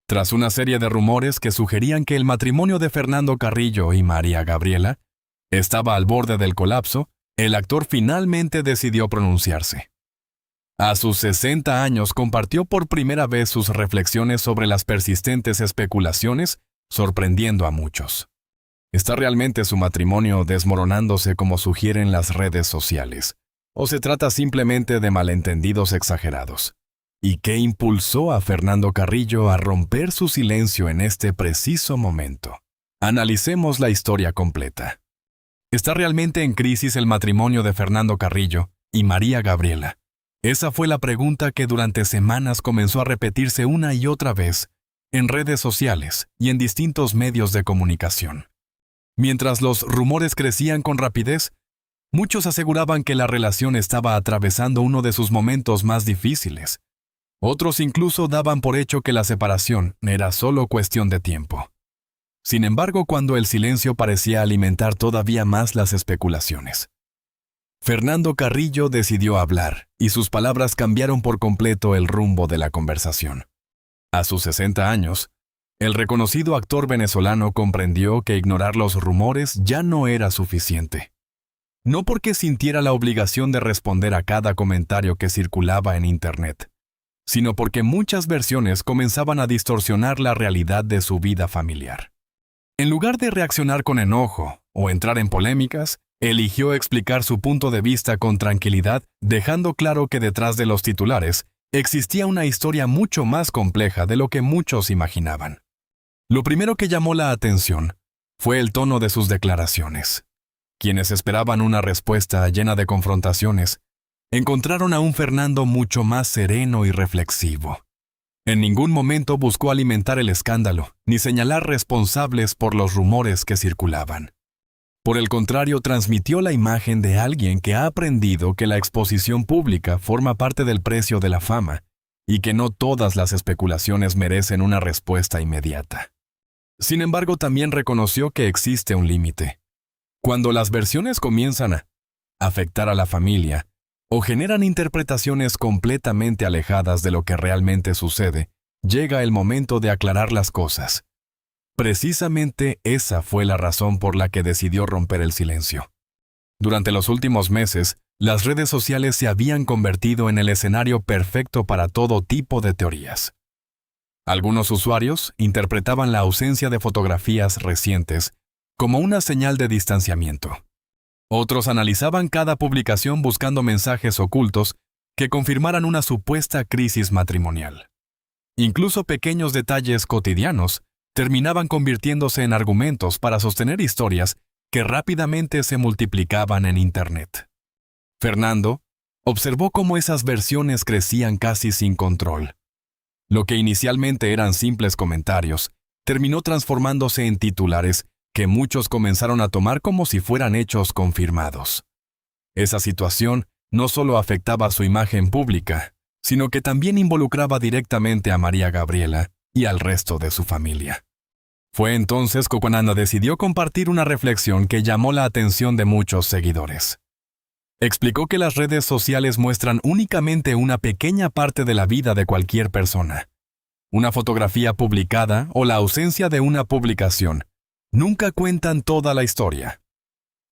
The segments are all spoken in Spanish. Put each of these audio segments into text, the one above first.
Tras una serie de rumores que sugerían que el matrimonio de Fernando Carrillo y María Gabriela estaba al borde del colapso, el actor finalmente decidió pronunciarse. A sus 60 años compartió por primera vez sus reflexiones sobre las persistentes especulaciones, sorprendiendo a muchos. ¿Está realmente su matrimonio desmoronándose como sugieren las redes sociales? ¿O se trata simplemente de malentendidos exagerados? ¿Y qué impulsó a Fernando Carrillo a romper su silencio en este preciso momento? Analicemos la historia completa. ¿Está realmente en crisis el matrimonio de Fernando Carrillo y María Gabriela? Esa fue la pregunta que durante semanas comenzó a repetirse una y otra vez en redes sociales y en distintos medios de comunicación. Mientras los rumores crecían con rapidez, muchos aseguraban que la relación estaba atravesando uno de sus momentos más difíciles. Otros incluso daban por hecho que la separación era solo cuestión de tiempo. Sin embargo, cuando el silencio parecía alimentar todavía más las especulaciones, Fernando Carrillo decidió hablar, y sus palabras cambiaron por completo el rumbo de la conversación. A sus 60 años, el reconocido actor venezolano comprendió que ignorar los rumores ya no era suficiente. No porque sintiera la obligación de responder a cada comentario que circulaba en Internet, sino porque muchas versiones comenzaban a distorsionar la realidad de su vida familiar. En lugar de reaccionar con enojo o entrar en polémicas, eligió explicar su punto de vista con tranquilidad, dejando claro que detrás de los titulares existía una historia mucho más compleja de lo que muchos imaginaban. Lo primero que llamó la atención fue el tono de sus declaraciones. Quienes esperaban una respuesta llena de confrontaciones, encontraron a un Fernando mucho más sereno y reflexivo. En ningún momento buscó alimentar el escándalo, ni señalar responsables por los rumores que circulaban. Por el contrario, transmitió la imagen de alguien que ha aprendido que la exposición pública forma parte del precio de la fama y que no todas las especulaciones merecen una respuesta inmediata. Sin embargo, también reconoció que existe un límite. Cuando las versiones comienzan a afectar a la familia o generan interpretaciones completamente alejadas de lo que realmente sucede, llega el momento de aclarar las cosas. Precisamente esa fue la razón por la que decidió romper el silencio. Durante los últimos meses, las redes sociales se habían convertido en el escenario perfecto para todo tipo de teorías. Algunos usuarios interpretaban la ausencia de fotografías recientes como una señal de distanciamiento. Otros analizaban cada publicación buscando mensajes ocultos que confirmaran una supuesta crisis matrimonial. Incluso pequeños detalles cotidianos terminaban convirtiéndose en argumentos para sostener historias que rápidamente se multiplicaban en Internet. Fernando observó cómo esas versiones crecían casi sin control. Lo que inicialmente eran simples comentarios, terminó transformándose en titulares que muchos comenzaron a tomar como si fueran hechos confirmados. Esa situación no solo afectaba su imagen pública, sino que también involucraba directamente a María Gabriela y al resto de su familia. Fue entonces cuando decidió compartir una reflexión que llamó la atención de muchos seguidores. Explicó que las redes sociales muestran únicamente una pequeña parte de la vida de cualquier persona. Una fotografía publicada o la ausencia de una publicación nunca cuentan toda la historia.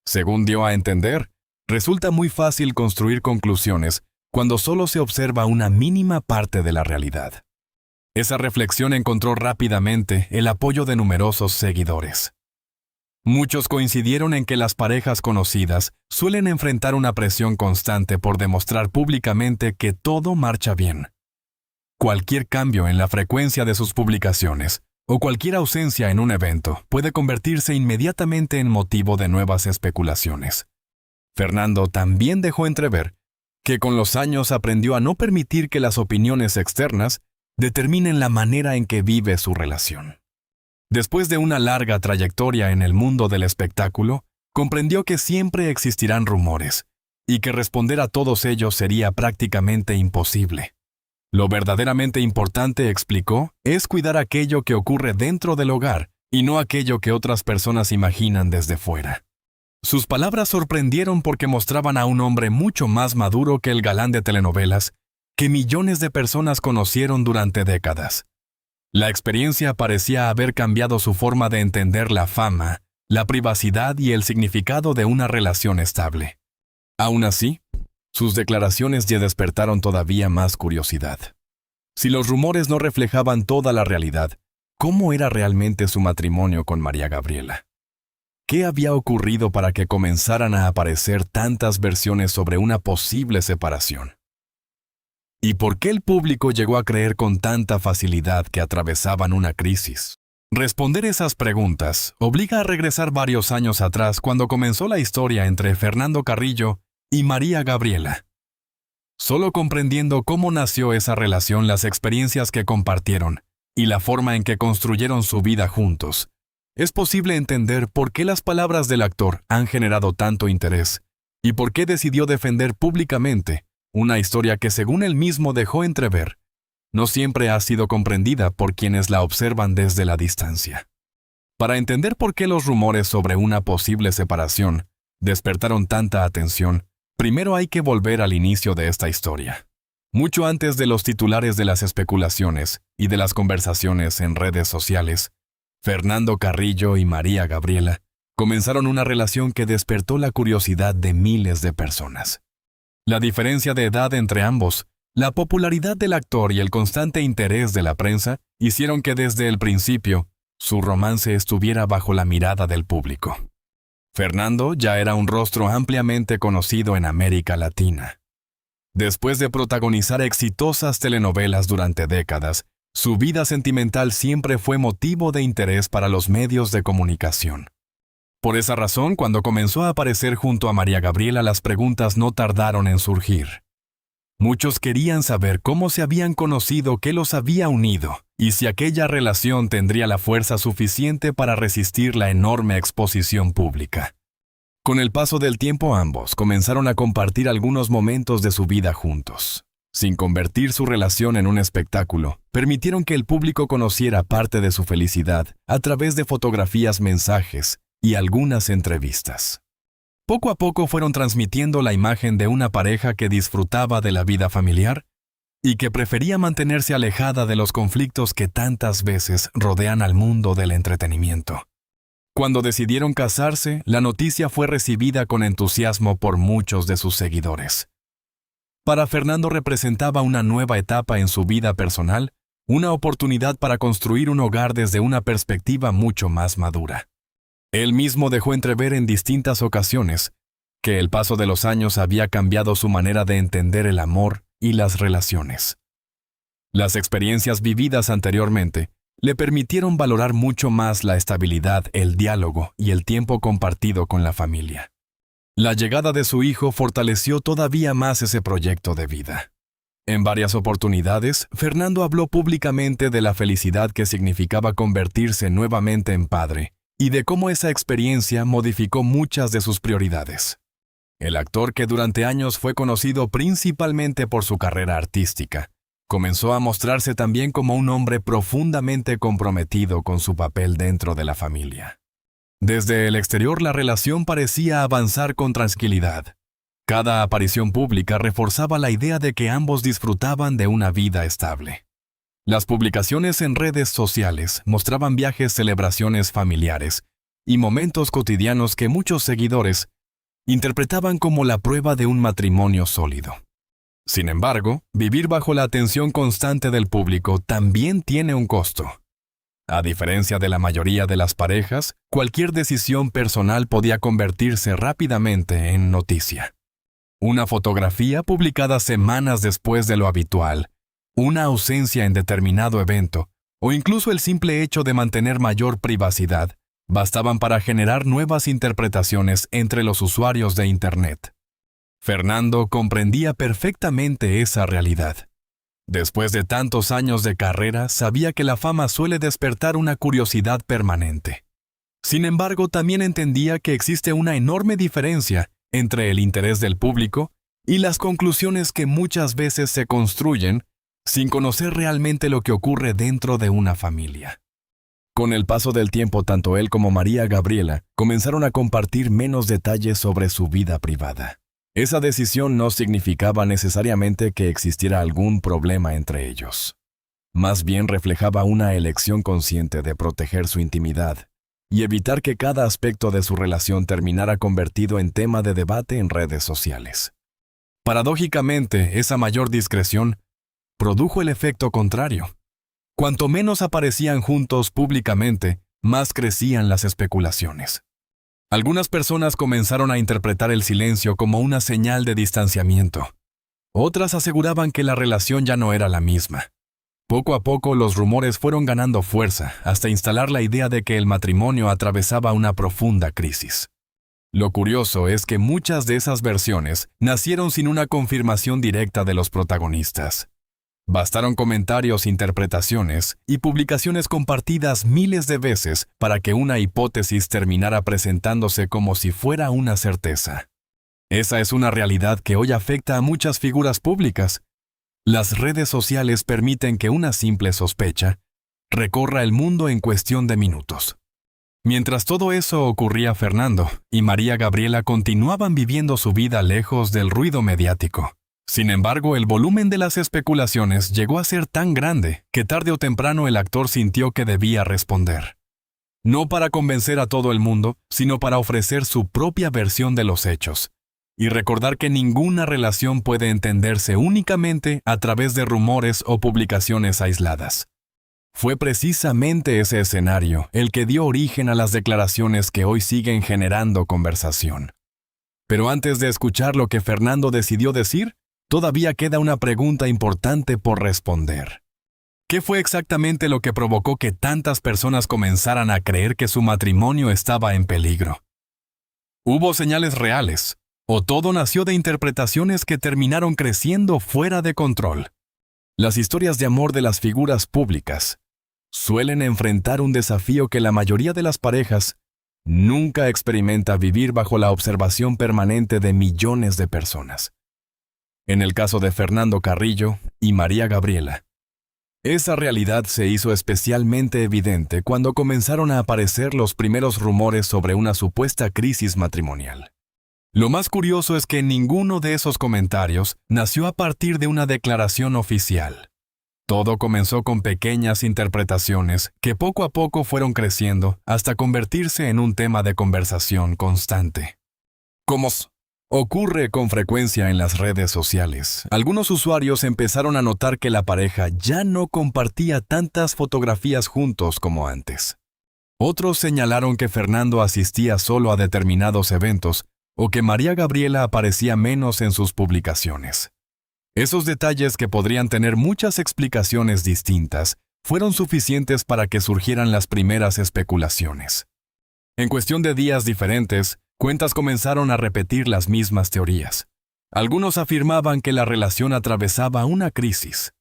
Según dio a entender, resulta muy fácil construir conclusiones cuando solo se observa una mínima parte de la realidad. Esa reflexión encontró rápidamente el apoyo de numerosos seguidores. Muchos coincidieron en que las parejas conocidas suelen enfrentar una presión constante por demostrar públicamente que todo marcha bien. Cualquier cambio en la frecuencia de sus publicaciones o cualquier ausencia en un evento puede convertirse inmediatamente en motivo de nuevas especulaciones. Fernando también dejó entrever que con los años aprendió a no permitir que las opiniones externas determinen la manera en que vive su relación. Después de una larga trayectoria en el mundo del espectáculo, comprendió que siempre existirán rumores y que responder a todos ellos sería prácticamente imposible. Lo verdaderamente importante, explicó, es cuidar aquello que ocurre dentro del hogar y no aquello que otras personas imaginan desde fuera. Sus palabras sorprendieron porque mostraban a un hombre mucho más maduro que el galán de telenovelas que millones de personas conocieron durante décadas. La experiencia parecía haber cambiado su forma de entender la fama, la privacidad y el significado de una relación estable. Aún así, sus declaraciones ya despertaron todavía más curiosidad. Si los rumores no reflejaban toda la realidad, ¿cómo era realmente su matrimonio con María Gabriela? ¿Qué había ocurrido para que comenzaran a aparecer tantas versiones sobre una posible separación? ¿Y por qué el público llegó a creer con tanta facilidad que atravesaban una crisis? Responder esas preguntas obliga a regresar varios años atrás cuando comenzó la historia entre Fernando Carrillo y María Gabriela. Solo comprendiendo cómo nació esa relación, las experiencias que compartieron y la forma en que construyeron su vida juntos, es posible entender por qué las palabras del actor han generado tanto interés y por qué decidió defender públicamente una historia que, según él mismo dejó entrever, no siempre ha sido comprendida por quienes la observan desde la distancia. Para entender por qué los rumores sobre una posible separación despertaron tanta atención, primero hay que volver al inicio de esta historia. Mucho antes de los titulares de las especulaciones y de las conversaciones en redes sociales, Fernando Carrillo y María Gabriela comenzaron una relación que despertó la curiosidad de miles de personas. La diferencia de edad entre ambos, la popularidad del actor y el constante interés de la prensa hicieron que desde el principio su romance estuviera bajo la mirada del público. Fernando ya era un rostro ampliamente conocido en América Latina. Después de protagonizar exitosas telenovelas durante décadas, su vida sentimental siempre fue motivo de interés para los medios de comunicación. Por esa razón, cuando comenzó a aparecer junto a María Gabriela, las preguntas no tardaron en surgir. Muchos querían saber cómo se habían conocido, qué los había unido, y si aquella relación tendría la fuerza suficiente para resistir la enorme exposición pública. Con el paso del tiempo, ambos comenzaron a compartir algunos momentos de su vida juntos. Sin convertir su relación en un espectáculo, permitieron que el público conociera parte de su felicidad a través de fotografías, mensajes y algunas entrevistas. Poco a poco fueron transmitiendo la imagen de una pareja que disfrutaba de la vida familiar y que prefería mantenerse alejada de los conflictos que tantas veces rodean al mundo del entretenimiento. Cuando decidieron casarse, la noticia fue recibida con entusiasmo por muchos de sus seguidores. Para Fernando representaba una nueva etapa en su vida personal, una oportunidad para construir un hogar desde una perspectiva mucho más madura. Él mismo dejó entrever en distintas ocasiones que el paso de los años había cambiado su manera de entender el amor y las relaciones. Las experiencias vividas anteriormente le permitieron valorar mucho más la estabilidad, el diálogo y el tiempo compartido con la familia. La llegada de su hijo fortaleció todavía más ese proyecto de vida. En varias oportunidades, Fernando habló públicamente de la felicidad que significaba convertirse nuevamente en padre y de cómo esa experiencia modificó muchas de sus prioridades. El actor, que durante años fue conocido principalmente por su carrera artística, comenzó a mostrarse también como un hombre profundamente comprometido con su papel dentro de la familia. Desde el exterior, la relación parecía avanzar con tranquilidad. Cada aparición pública reforzaba la idea de que ambos disfrutaban de una vida estable. Las publicaciones en redes sociales mostraban viajes, celebraciones familiares y momentos cotidianos que muchos seguidores interpretaban como la prueba de un matrimonio sólido. Sin embargo, vivir bajo la atención constante del público también tiene un costo. A diferencia de la mayoría de las parejas, cualquier decisión personal podía convertirse rápidamente en noticia. Una fotografía publicada semanas después de lo habitual, una ausencia en determinado evento, o incluso el simple hecho de mantener mayor privacidad, bastaban para generar nuevas interpretaciones entre los usuarios de Internet. Fernando comprendía perfectamente esa realidad. Después de tantos años de carrera, sabía que la fama suele despertar una curiosidad permanente. Sin embargo, también entendía que existe una enorme diferencia entre el interés del público y las conclusiones que muchas veces se construyen sin conocer realmente lo que ocurre dentro de una familia. Con el paso del tiempo, tanto él como María Gabriela comenzaron a compartir menos detalles sobre su vida privada. Esa decisión no significaba necesariamente que existiera algún problema entre ellos. Más bien reflejaba una elección consciente de proteger su intimidad y evitar que cada aspecto de su relación terminara convertido en tema de debate en redes sociales. Paradójicamente, esa mayor discreción produjo el efecto contrario. Cuanto menos aparecían juntos públicamente, más crecían las especulaciones. Algunas personas comenzaron a interpretar el silencio como una señal de distanciamiento. Otras aseguraban que la relación ya no era la misma. Poco a poco los rumores fueron ganando fuerza hasta instalar la idea de que el matrimonio atravesaba una profunda crisis. Lo curioso es que muchas de esas versiones nacieron sin una confirmación directa de los protagonistas. Bastaron comentarios, interpretaciones y publicaciones compartidas miles de veces para que una hipótesis terminara presentándose como si fuera una certeza. Esa es una realidad que hoy afecta a muchas figuras públicas. Las redes sociales permiten que una simple sospecha recorra el mundo en cuestión de minutos. Mientras todo eso ocurría, Fernando y María Gabriela continuaban viviendo su vida lejos del ruido mediático. Sin embargo, el volumen de las especulaciones llegó a ser tan grande que tarde o temprano el actor sintió que debía responder. No para convencer a todo el mundo, sino para ofrecer su propia versión de los hechos, y recordar que ninguna relación puede entenderse únicamente a través de rumores o publicaciones aisladas. Fue precisamente ese escenario el que dio origen a las declaraciones que hoy siguen generando conversación. Pero antes de escuchar lo que Fernando decidió decir, todavía queda una pregunta importante por responder. ¿Qué fue exactamente lo que provocó que tantas personas comenzaran a creer que su matrimonio estaba en peligro? ¿Hubo señales reales? ¿O todo nació de interpretaciones que terminaron creciendo fuera de control? Las historias de amor de las figuras públicas suelen enfrentar un desafío que la mayoría de las parejas nunca experimenta: vivir bajo la observación permanente de millones de personas. En el caso de Fernando Carrillo y María Gabriela, esa realidad se hizo especialmente evidente cuando comenzaron a aparecer los primeros rumores sobre una supuesta crisis matrimonial. Lo más curioso es que ninguno de esos comentarios nació a partir de una declaración oficial. Todo comenzó con pequeñas interpretaciones que poco a poco fueron creciendo hasta convertirse en un tema de conversación constante. Como ocurre con frecuencia en las redes sociales, algunos usuarios empezaron a notar que la pareja ya no compartía tantas fotografías juntos como antes. Otros señalaron que Fernando asistía solo a determinados eventos o que María Gabriela aparecía menos en sus publicaciones. Esos detalles, que podrían tener muchas explicaciones distintas, fueron suficientes para que surgieran las primeras especulaciones. En cuestión de días diferentes, cuentas comenzaron a repetir las mismas teorías. Algunos afirmaban que la relación atravesaba una crisis.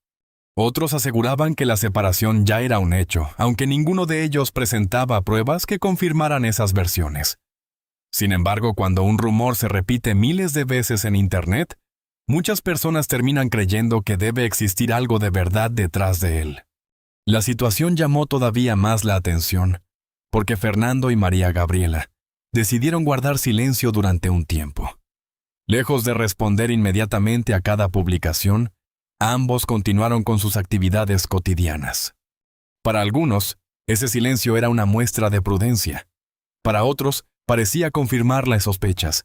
Otros aseguraban que la separación ya era un hecho, aunque ninguno de ellos presentaba pruebas que confirmaran esas versiones. Sin embargo, cuando un rumor se repite miles de veces en Internet, muchas personas terminan creyendo que debe existir algo de verdad detrás de él. La situación llamó todavía más la atención, porque Fernando y María Gabriela decidieron guardar silencio durante un tiempo. Lejos de responder inmediatamente a cada publicación, ambos continuaron con sus actividades cotidianas. Para algunos, ese silencio era una muestra de prudencia. Para otros, parecía confirmar las sospechas.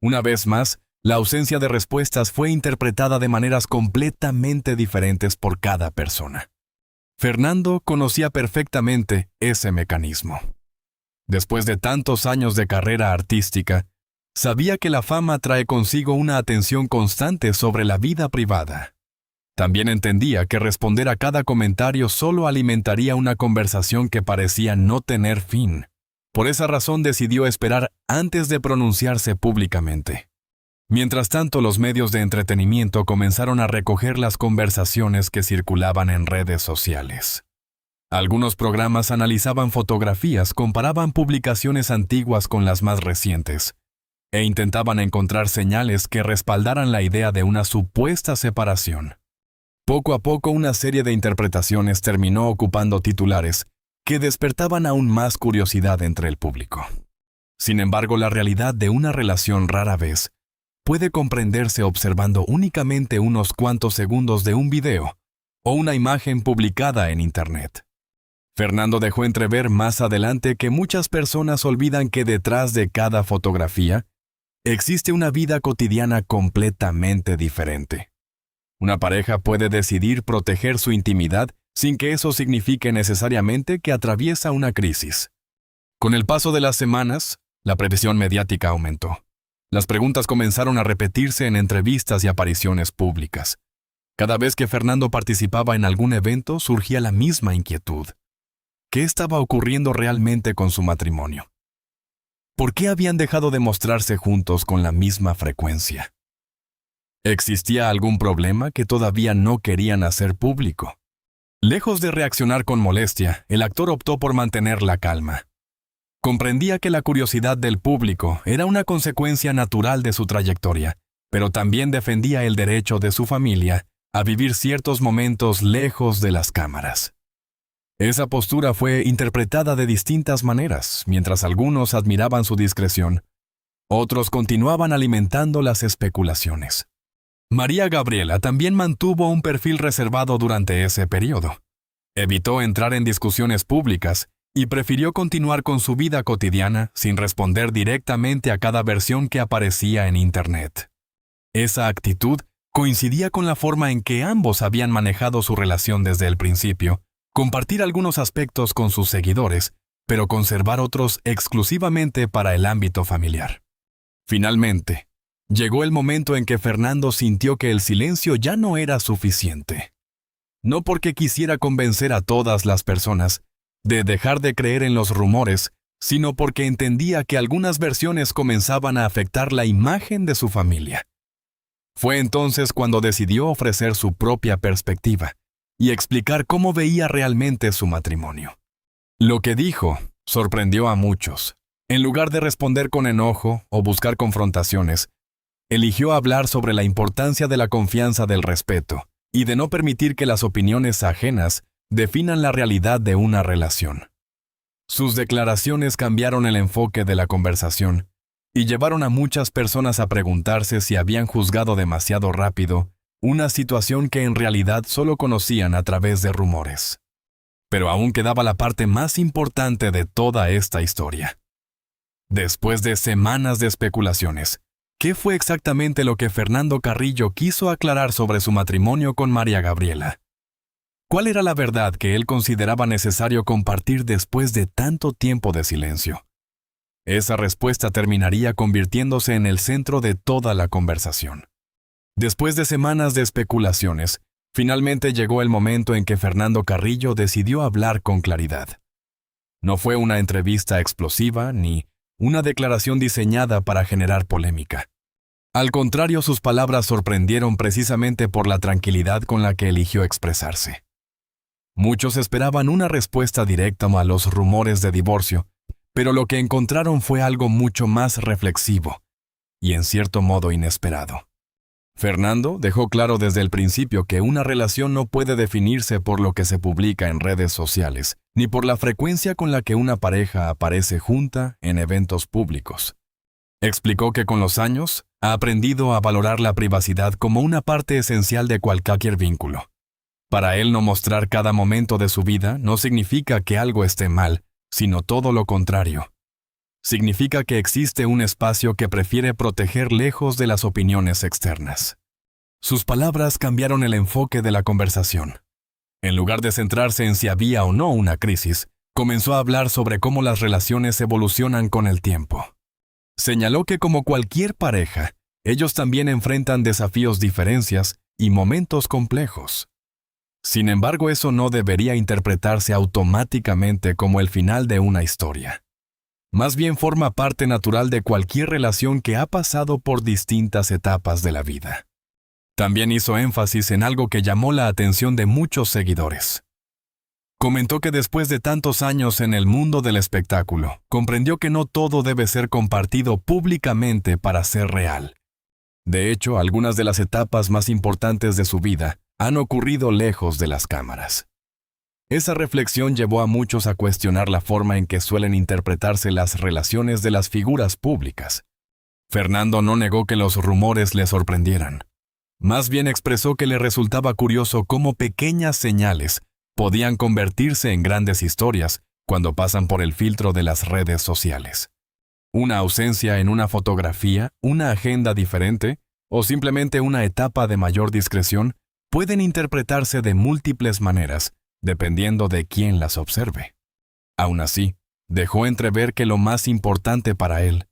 Una vez más, la ausencia de respuestas fue interpretada de maneras completamente diferentes por cada persona. Fernando conocía perfectamente ese mecanismo. Después de tantos años de carrera artística, sabía que la fama trae consigo una atención constante sobre la vida privada. También entendía que responder a cada comentario solo alimentaría una conversación que parecía no tener fin. Por esa razón decidió esperar antes de pronunciarse públicamente. Mientras tanto, los medios de entretenimiento comenzaron a recoger las conversaciones que circulaban en redes sociales. Algunos programas analizaban fotografías, comparaban publicaciones antiguas con las más recientes, e intentaban encontrar señales que respaldaran la idea de una supuesta separación. Poco a poco, una serie de interpretaciones terminó ocupando titulares que despertaban aún más curiosidad entre el público. Sin embargo, la realidad de una relación rara vez puede comprenderse observando únicamente unos cuantos segundos de un video o una imagen publicada en Internet. Fernando dejó entrever más adelante que muchas personas olvidan que detrás de cada fotografía existe una vida cotidiana completamente diferente. Una pareja puede decidir proteger su intimidad sin que eso signifique necesariamente que atraviesa una crisis. Con el paso de las semanas, la presión mediática aumentó. Las preguntas comenzaron a repetirse en entrevistas y apariciones públicas. Cada vez que Fernando participaba en algún evento, surgía la misma inquietud. ¿Qué estaba ocurriendo realmente con su matrimonio? ¿Por qué habían dejado de mostrarse juntos con la misma frecuencia? ¿Existía algún problema que todavía no querían hacer público? Lejos de reaccionar con molestia, el actor optó por mantener la calma. Comprendía que la curiosidad del público era una consecuencia natural de su trayectoria, pero también defendía el derecho de su familia a vivir ciertos momentos lejos de las cámaras. Esa postura fue interpretada de distintas maneras. Mientras algunos admiraban su discreción, otros continuaban alimentando las especulaciones. María Gabriela también mantuvo un perfil reservado durante ese periodo. Evitó entrar en discusiones públicas y prefirió continuar con su vida cotidiana sin responder directamente a cada versión que aparecía en Internet. Esa actitud coincidía con la forma en que ambos habían manejado su relación desde el principio: compartir algunos aspectos con sus seguidores, pero conservar otros exclusivamente para el ámbito familiar. Finalmente, llegó el momento en que Fernando sintió que el silencio ya no era suficiente. No porque quisiera convencer a todas las personas de dejar de creer en los rumores, sino porque entendía que algunas versiones comenzaban a afectar la imagen de su familia. Fue entonces cuando decidió ofrecer su propia perspectiva y explicar cómo veía realmente su matrimonio. Lo que dijo sorprendió a muchos. En lugar de responder con enojo o buscar confrontaciones, eligió hablar sobre la importancia de la confianza, del respeto y de no permitir que las opiniones ajenas definan la realidad de una relación. Sus declaraciones cambiaron el enfoque de la conversación y llevaron a muchas personas a preguntarse si habían juzgado demasiado rápido una situación que en realidad solo conocían a través de rumores. Pero aún quedaba la parte más importante de toda esta historia. Después de semanas de especulaciones, ¿qué fue exactamente lo que Fernando Carrillo quiso aclarar sobre su matrimonio con María Gabriela? ¿Cuál era la verdad que él consideraba necesario compartir después de tanto tiempo de silencio? Esa respuesta terminaría convirtiéndose en el centro de toda la conversación. Después de semanas de especulaciones, finalmente llegó el momento en que Fernando Carrillo decidió hablar con claridad. No fue una entrevista explosiva ni una declaración diseñada para generar polémica. Al contrario, sus palabras sorprendieron precisamente por la tranquilidad con la que eligió expresarse. Muchos esperaban una respuesta directa a los rumores de divorcio, pero lo que encontraron fue algo mucho más reflexivo y en cierto modo inesperado. Fernando dejó claro desde el principio que una relación no puede definirse por lo que se publica en redes sociales, ni por la frecuencia con la que una pareja aparece junta en eventos públicos. Explicó que con los años ha aprendido a valorar la privacidad como una parte esencial de cualquier vínculo. Para él, no mostrar cada momento de su vida no significa que algo esté mal, sino todo lo contrario. Significa que existe un espacio que prefiere proteger lejos de las opiniones externas. Sus palabras cambiaron el enfoque de la conversación. En lugar de centrarse en si había o no una crisis, comenzó a hablar sobre cómo las relaciones evolucionan con el tiempo. Señaló que como cualquier pareja, ellos también enfrentan desafíos, diferencias y momentos complejos. Sin embargo, eso no debería interpretarse automáticamente como el final de una historia. Más bien forma parte natural de cualquier relación que ha pasado por distintas etapas de la vida. También hizo énfasis en algo que llamó la atención de muchos seguidores. Comentó que después de tantos años en el mundo del espectáculo, comprendió que no todo debe ser compartido públicamente para ser real. De hecho, algunas de las etapas más importantes de su vida han ocurrido lejos de las cámaras. Esa reflexión llevó a muchos a cuestionar la forma en que suelen interpretarse las relaciones de las figuras públicas. Fernando no negó que los rumores le sorprendieran. Más bien expresó que le resultaba curioso cómo pequeñas señales podían convertirse en grandes historias cuando pasan por el filtro de las redes sociales. Una ausencia en una fotografía, una agenda diferente o simplemente una etapa de mayor discreción pueden interpretarse de múltiples maneras, dependiendo de quién las observe. Aún así, dejó entrever que lo más importante para él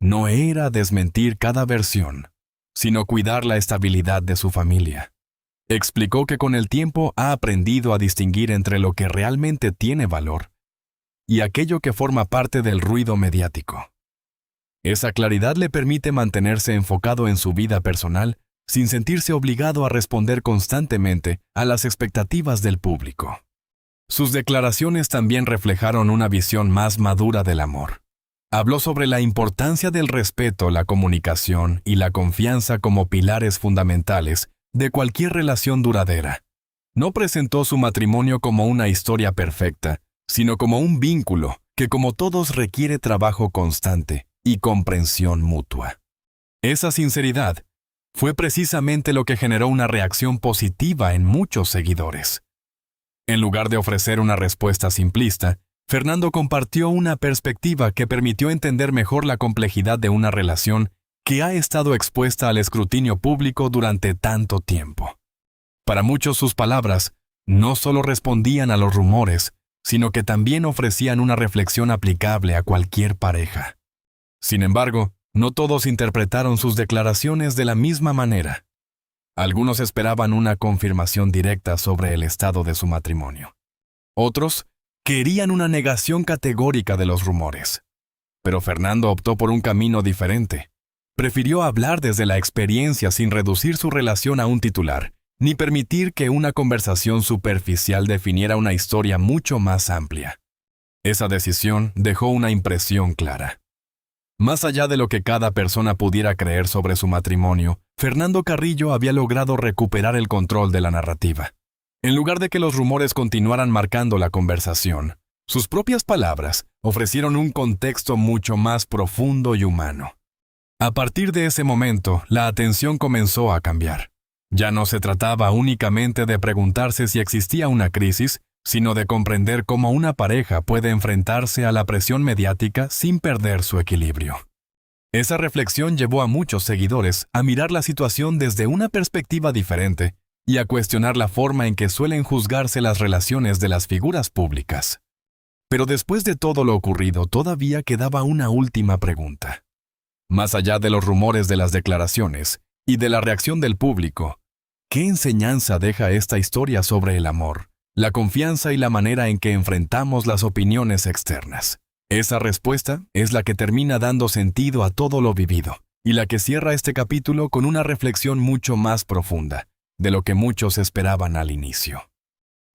no era desmentir cada versión, sino cuidar la estabilidad de su familia. Explicó que con el tiempo ha aprendido a distinguir entre lo que realmente tiene valor y aquello que forma parte del ruido mediático. Esa claridad le permite mantenerse enfocado en su vida personal sin sentirse obligado a responder constantemente a las expectativas del público. Sus declaraciones también reflejaron una visión más madura del amor. Habló sobre la importancia del respeto, la comunicación y la confianza como pilares fundamentales de cualquier relación duradera. No presentó su matrimonio como una historia perfecta, sino como un vínculo que, como todos, requiere trabajo constante y comprensión mutua. Esa sinceridad fue precisamente lo que generó una reacción positiva en muchos seguidores. En lugar de ofrecer una respuesta simplista, Fernando compartió una perspectiva que permitió entender mejor la complejidad de una relación que ha estado expuesta al escrutinio público durante tanto tiempo. Para muchos sus palabras no solo respondían a los rumores, sino que también ofrecían una reflexión aplicable a cualquier pareja. Sin embargo, no todos interpretaron sus declaraciones de la misma manera. Algunos esperaban una confirmación directa sobre el estado de su matrimonio. Otros querían una negación categórica de los rumores. Pero Fernando optó por un camino diferente. Prefirió hablar desde la experiencia sin reducir su relación a un titular, ni permitir que una conversación superficial definiera una historia mucho más amplia. Esa decisión dejó una impresión clara. Más allá de lo que cada persona pudiera creer sobre su matrimonio, Fernando Carrillo había logrado recuperar el control de la narrativa. En lugar de que los rumores continuaran marcando la conversación, sus propias palabras ofrecieron un contexto mucho más profundo y humano. A partir de ese momento, la atención comenzó a cambiar. Ya no se trataba únicamente de preguntarse si existía una crisis, sino de comprender cómo una pareja puede enfrentarse a la presión mediática sin perder su equilibrio. Esa reflexión llevó a muchos seguidores a mirar la situación desde una perspectiva diferente y a cuestionar la forma en que suelen juzgarse las relaciones de las figuras públicas. Pero después de todo lo ocurrido, todavía quedaba una última pregunta. Más allá de los rumores de las declaraciones y de la reacción del público, ¿qué enseñanza deja esta historia sobre el amor, la confianza y la manera en que enfrentamos las opiniones externas? Esa respuesta es la que termina dando sentido a todo lo vivido y la que cierra este capítulo con una reflexión mucho más profunda de lo que muchos esperaban al inicio.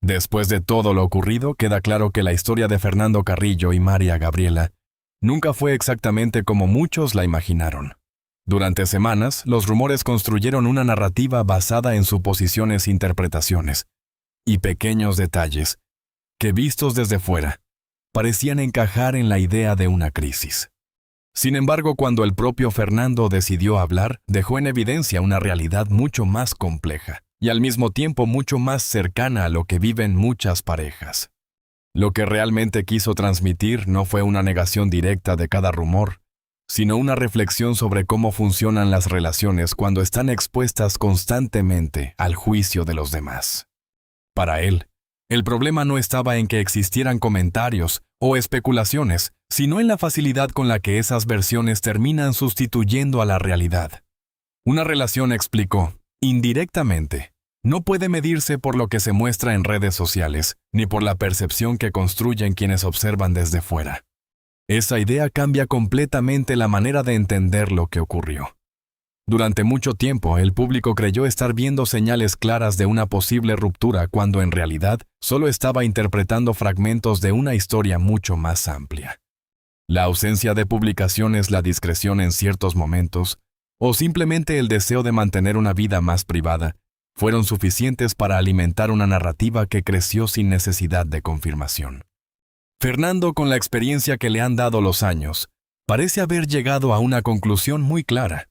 Después de todo lo ocurrido, queda claro que la historia de Fernando Carrillo y María Gabriela nunca fue exactamente como muchos la imaginaron. Durante semanas, los rumores construyeron una narrativa basada en suposiciones e interpretaciones y pequeños detalles que, vistos desde fuera, parecían encajar en la idea de una crisis. Sin embargo, cuando el propio Fernando decidió hablar, dejó en evidencia una realidad mucho más compleja y al mismo tiempo mucho más cercana a lo que viven muchas parejas. Lo que realmente quiso transmitir no fue una negación directa de cada rumor, sino una reflexión sobre cómo funcionan las relaciones cuando están expuestas constantemente al juicio de los demás. Para él, el problema no estaba en que existieran comentarios o especulaciones, sino en la facilidad con la que esas versiones terminan sustituyendo a la realidad. Una relación, explicó, indirectamente, no puede medirse por lo que se muestra en redes sociales, ni por la percepción que construyen quienes observan desde fuera. Esa idea cambia completamente la manera de entender lo que ocurrió. Durante mucho tiempo, el público creyó estar viendo señales claras de una posible ruptura cuando en realidad solo estaba interpretando fragmentos de una historia mucho más amplia. La ausencia de publicaciones, la discreción en ciertos momentos, o simplemente el deseo de mantener una vida más privada, fueron suficientes para alimentar una narrativa que creció sin necesidad de confirmación. Fernando, con la experiencia que le han dado los años, parece haber llegado a una conclusión muy clara.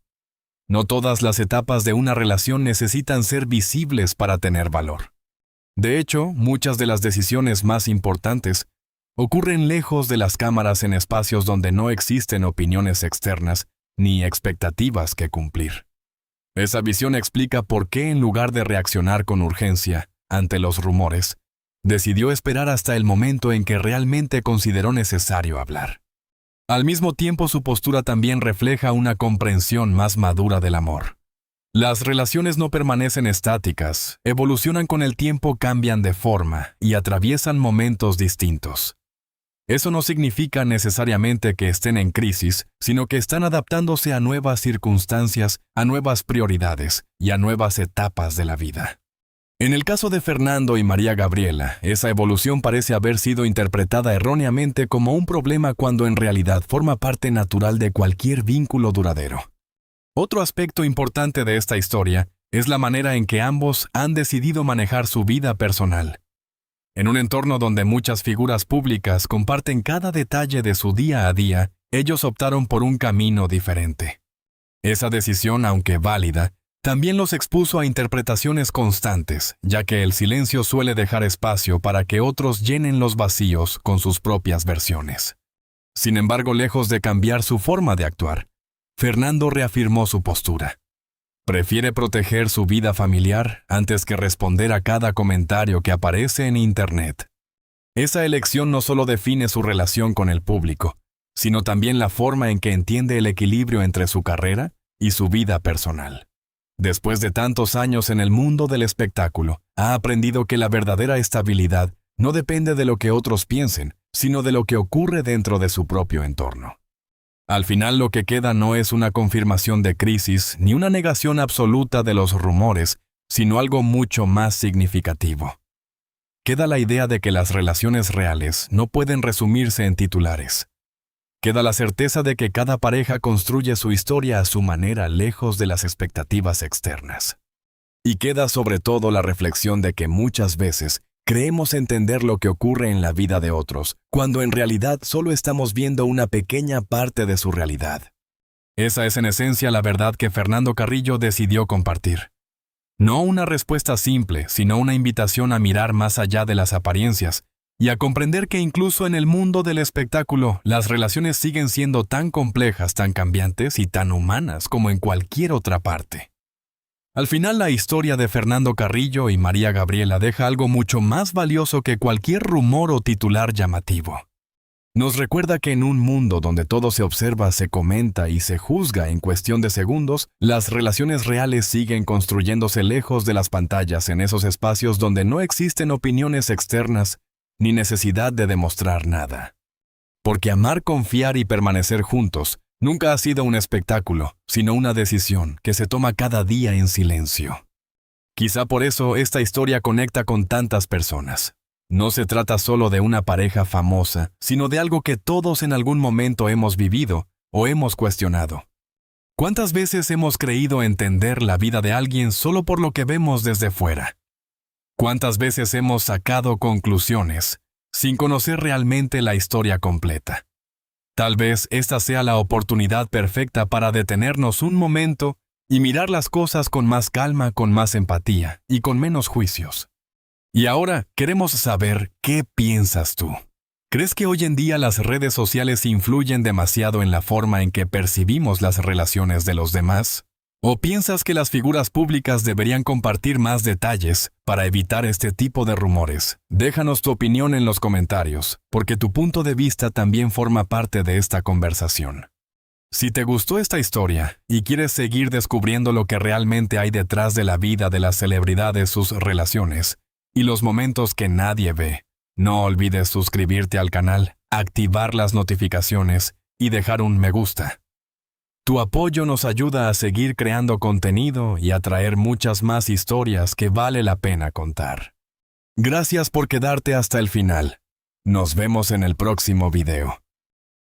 No todas las etapas de una relación necesitan ser visibles para tener valor. De hecho, muchas de las decisiones más importantes ocurren lejos de las cámaras en espacios donde no existen opiniones externas ni expectativas que cumplir. Esa visión explica por qué, en lugar de reaccionar con urgencia ante los rumores, decidió esperar hasta el momento en que realmente consideró necesario hablar. Al mismo tiempo, su postura también refleja una comprensión más madura del amor. Las relaciones no permanecen estáticas, evolucionan con el tiempo, cambian de forma y atraviesan momentos distintos. Eso no significa necesariamente que estén en crisis, sino que están adaptándose a nuevas circunstancias, a nuevas prioridades y a nuevas etapas de la vida. En el caso de Fernando y María Gabriela, esa evolución parece haber sido interpretada erróneamente como un problema cuando en realidad forma parte natural de cualquier vínculo duradero. Otro aspecto importante de esta historia es la manera en que ambos han decidido manejar su vida personal. En un entorno donde muchas figuras públicas comparten cada detalle de su día a día, ellos optaron por un camino diferente. Esa decisión, aunque válida, también los expuso a interpretaciones constantes, ya que el silencio suele dejar espacio para que otros llenen los vacíos con sus propias versiones. Sin embargo, lejos de cambiar su forma de actuar, Fernando reafirmó su postura. Prefiere proteger su vida familiar antes que responder a cada comentario que aparece en Internet. Esa elección no solo define su relación con el público, sino también la forma en que entiende el equilibrio entre su carrera y su vida personal. Después de tantos años en el mundo del espectáculo, ha aprendido que la verdadera estabilidad no depende de lo que otros piensen, sino de lo que ocurre dentro de su propio entorno. Al final, lo que queda no es una confirmación de crisis ni una negación absoluta de los rumores, sino algo mucho más significativo. Queda la idea de que las relaciones reales no pueden resumirse en titulares. Queda la certeza de que cada pareja construye su historia a su manera, lejos de las expectativas externas. Y queda sobre todo la reflexión de que muchas veces creemos entender lo que ocurre en la vida de otros, cuando en realidad solo estamos viendo una pequeña parte de su realidad. Esa es en esencia la verdad que Fernando Carrillo decidió compartir. No una respuesta simple, sino una invitación a mirar más allá de las apariencias, y a comprender que incluso en el mundo del espectáculo, las relaciones siguen siendo tan complejas, tan cambiantes y tan humanas como en cualquier otra parte. Al final, la historia de Fernando Carrillo y María Gabriela deja algo mucho más valioso que cualquier rumor o titular llamativo. Nos recuerda que en un mundo donde todo se observa, se comenta y se juzga en cuestión de segundos, las relaciones reales siguen construyéndose lejos de las pantallas, en esos espacios donde no existen opiniones externas ni necesidad de demostrar nada. Porque amar, confiar y permanecer juntos nunca ha sido un espectáculo, sino una decisión que se toma cada día en silencio. Quizá por eso esta historia conecta con tantas personas. No se trata solo de una pareja famosa, sino de algo que todos en algún momento hemos vivido o hemos cuestionado. ¿Cuántas veces hemos creído entender la vida de alguien solo por lo que vemos desde fuera? ¿Cuántas veces hemos sacado conclusiones sin conocer realmente la historia completa? Tal vez esta sea la oportunidad perfecta para detenernos un momento y mirar las cosas con más calma, con más empatía y con menos juicios. Y ahora queremos saber qué piensas tú. ¿Crees que hoy en día las redes sociales influyen demasiado en la forma en que percibimos las relaciones de los demás? ¿O piensas que las figuras públicas deberían compartir más detalles para evitar este tipo de rumores? Déjanos tu opinión en los comentarios, porque tu punto de vista también forma parte de esta conversación. Si te gustó esta historia y quieres seguir descubriendo lo que realmente hay detrás de la vida de las celebridades, sus relaciones y los momentos que nadie ve, no olvides suscribirte al canal, activar las notificaciones y dejar un me gusta. Tu apoyo nos ayuda a seguir creando contenido y a traer muchas más historias que vale la pena contar. Gracias por quedarte hasta el final. Nos vemos en el próximo video.